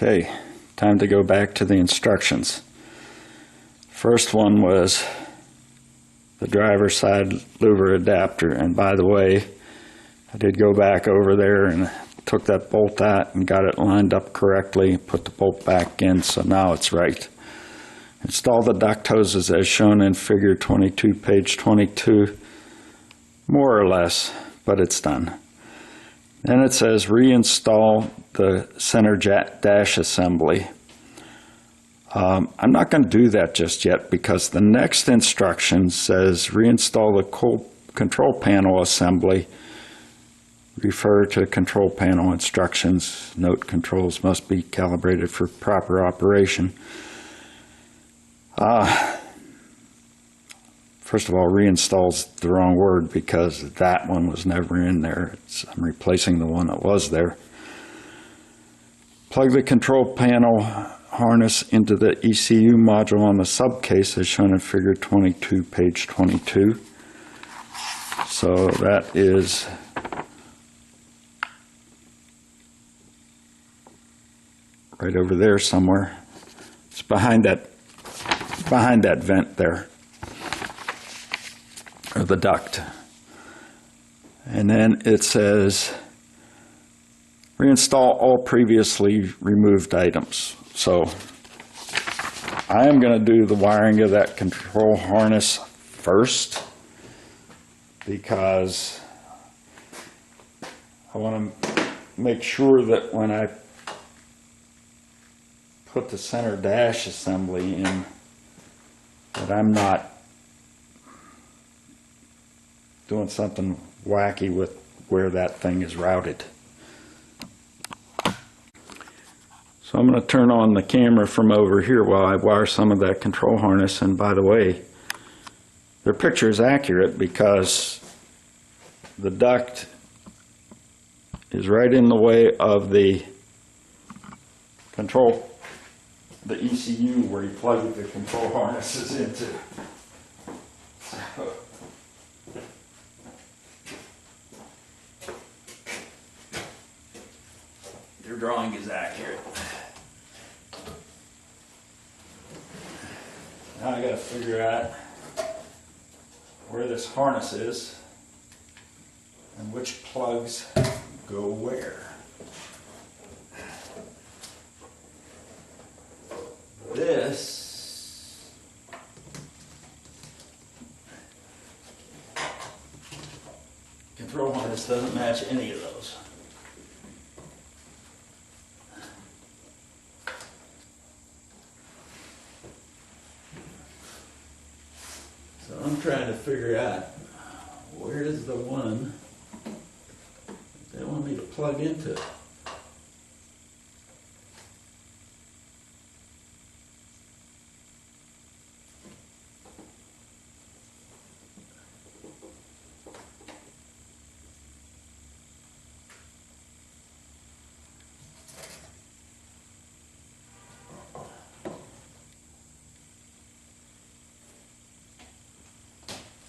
Okay, time to go back to the instructions. First one was the driver's side louver adapter, and by the way, I did go back over there and took that bolt out and got it lined up correctly, put the bolt back in, so now it's right. Install the duct hoses as shown in figure 22, page 22, more or less, but it's done. Then it says reinstall the center dash assembly. I'm not going to do that just yet because the next instruction says reinstall the control panel assembly. Refer to control panel instructions. Note controls must be calibrated for proper operation. First of all, reinstalls the wrong word because that one was never in there. I'm replacing the one that was there. Plug the control panel harness into the ECU module on the subcase as shown in figure 22, page 22. So that is right over there somewhere. It's behind that vent there, or the duct. And then it says reinstall all previously removed items. So I am going to do the wiring of that control harness first because I want to make sure that when I put the center dash assembly in, that I'm not doing something wacky with where that thing is routed. So I'm going to turn on the camera from over here while I wire some of that control harness. And by the way, their picture is accurate because the duct is right in the way of the the ECU where you plug the control harnesses into. So, your drawing is accurate. Now I got to figure out where this harness is and which plugs go where. This control harness doesn't match any of those. So I'm trying to figure out where is the one they want me to plug into.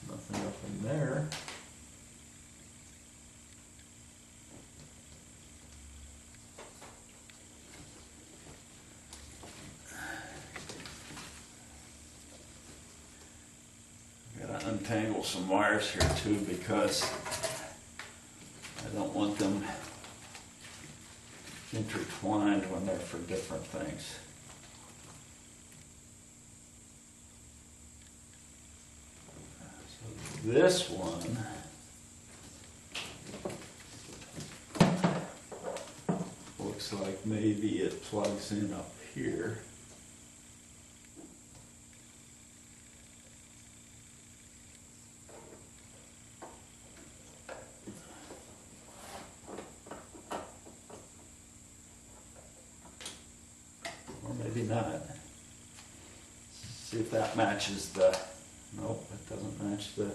Nothing up in there. Gotta untangle some wires here too because I don't want them intertwined when they're for different things. So this one looks like maybe it plugs in up here. Or maybe not. See if that matches the, nope, it doesn't match the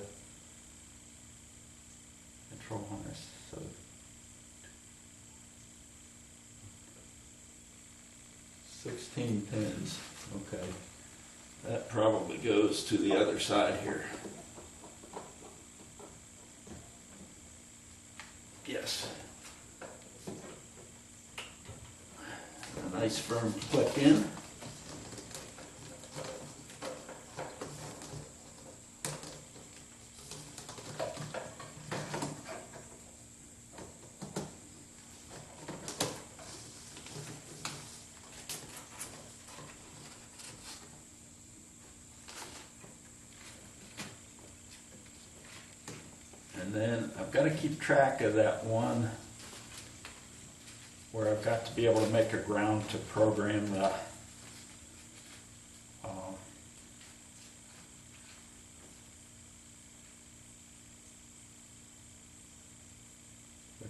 control harness. So 16 pins, okay. That probably goes to the other side here. Yes. And nice firm click in. And then I've got to keep track of that one where I've got to be able to make a ground to program the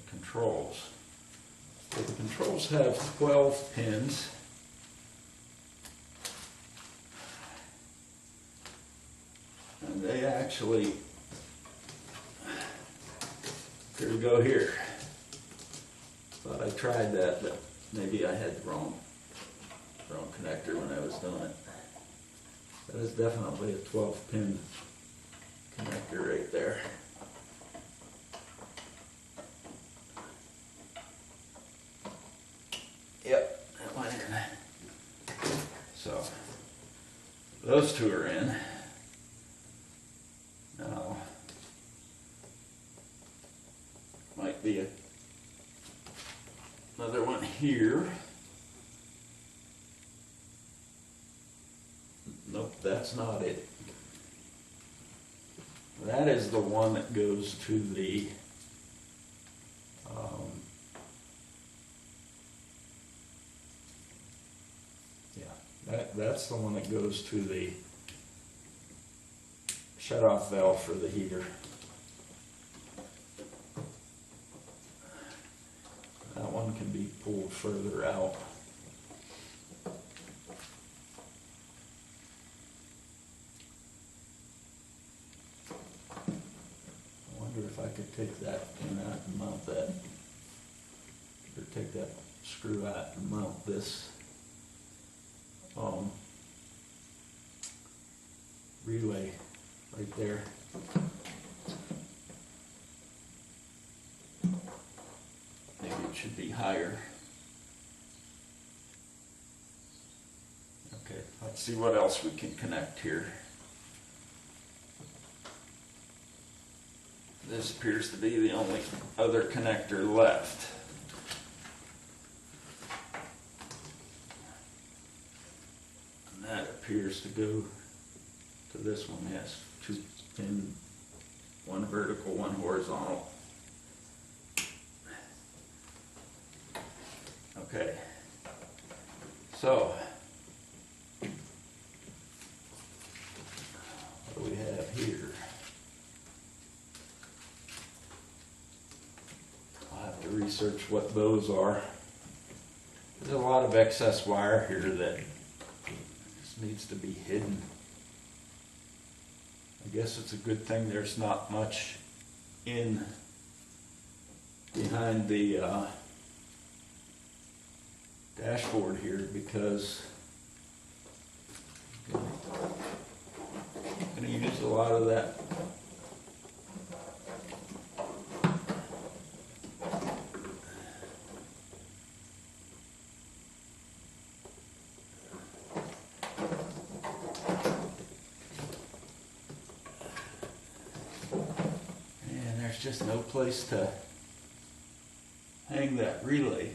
controls. So the controls have 12 pins. And they actually, here we go here. Thought I tried that, but maybe I had the wrong connector when I was doing it. That is definitely a 12-pin connector right there. Yep, that went in. So, those two are in. Now, might be another one here. Nope, that's not it. That is the one that goes to the that's the one that goes to the shut-off valve for the heater. That one can be pulled further out. I wonder if I could take that pin out and mount that, or take that screw out and mount this relay right there. Maybe it should be higher. Okay, let's see what else we can connect here. This appears to be the only other connector left. And that appears to go to this one, yes. 2-pin, one vertical, one horizontal. Okay, so what do we have here? I'll have to research what those are. There's a lot of excess wire here that just needs to be hidden. I guess it's a good thing there's not much in behind the dashboard here, because I'm going to use a lot of that just no place to hang that relay.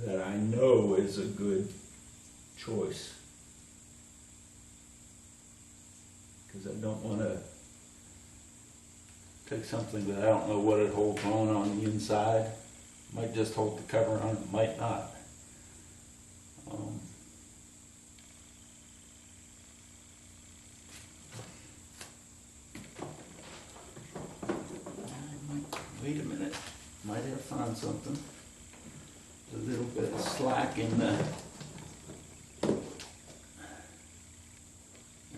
That I know is a good choice, because I don't want to take something that I don't know what it holds on the inside. Might just hold the cover on, it might not. Wait a minute, might have found something. A little bit of slack in the,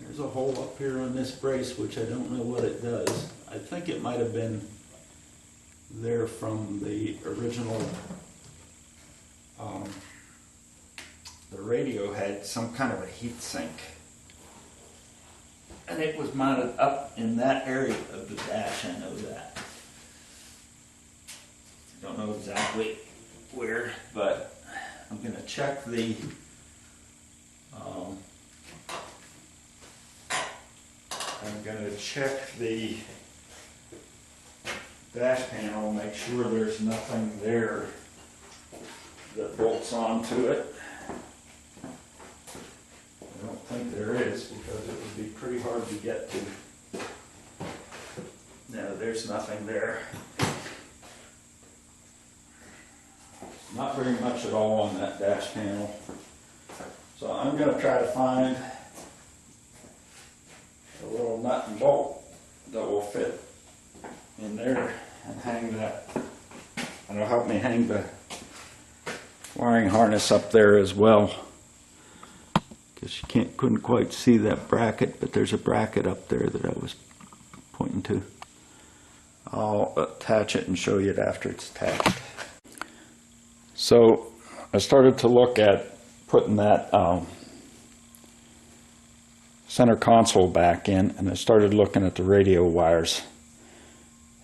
there's a hole up here on this brace, which I don't know what it does. I think it might have been there from the original, the radio had some kind of a heat sink, and it was mounted up in that area of the dash, I know that. don't know exactly where, but I'm going to check the dash panel, make sure there's nothing there that bolts onto it. I don't think there is, because it would be pretty hard to get to. No, there's nothing there. Not very much at all on that dash panel. So I'm going to try to find a little nut and bolt that will fit in there and hang that. And it'll help me hang the wiring harness up there as well. Because you couldn't quite see that bracket, but there's a bracket up there that I was pointing to. I'll attach it and show you it after it's attached. So I started to look at putting that center console back in, and I started looking at the radio wires.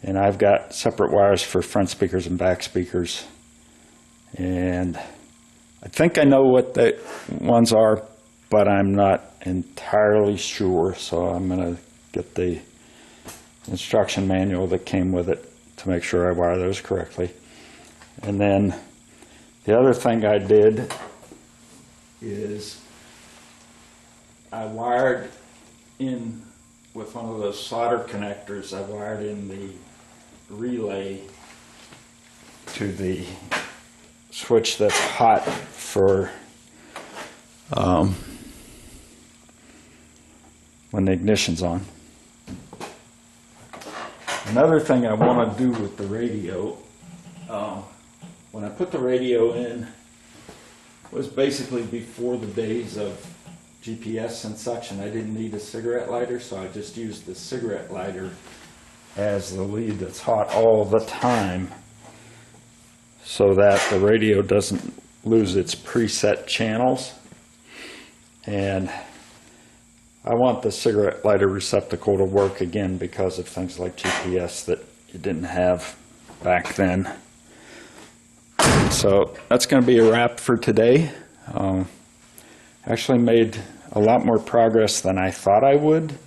And I've got separate wires for front speakers and back speakers. And I think I know what the ones are, but I'm not entirely sure. So I'm going to get the instruction manual that came with it to make sure I wire those correctly. And then the other thing I did is I wired in with one of those solder connectors. I wired in the relay to the switch that's hot for when the ignition's on. Another thing I want to do with the radio, when I put the radio in, was basically before the days of GPS and such, and I didn't need a cigarette lighter, so I just used the cigarette lighter as the lead that's hot all the time, so that the radio doesn't lose its preset channels. And I want the cigarette lighter receptacle to work again because of things like GPS that you didn't have back then. So that's going to be a wrap for today. Actually made a lot more progress than I thought I would,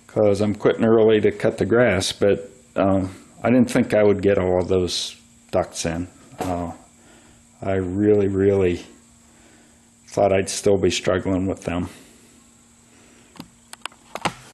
because I'm quitting early to cut the grass, but I didn't think I would get all of those ducts in. I really thought I'd still be struggling with them.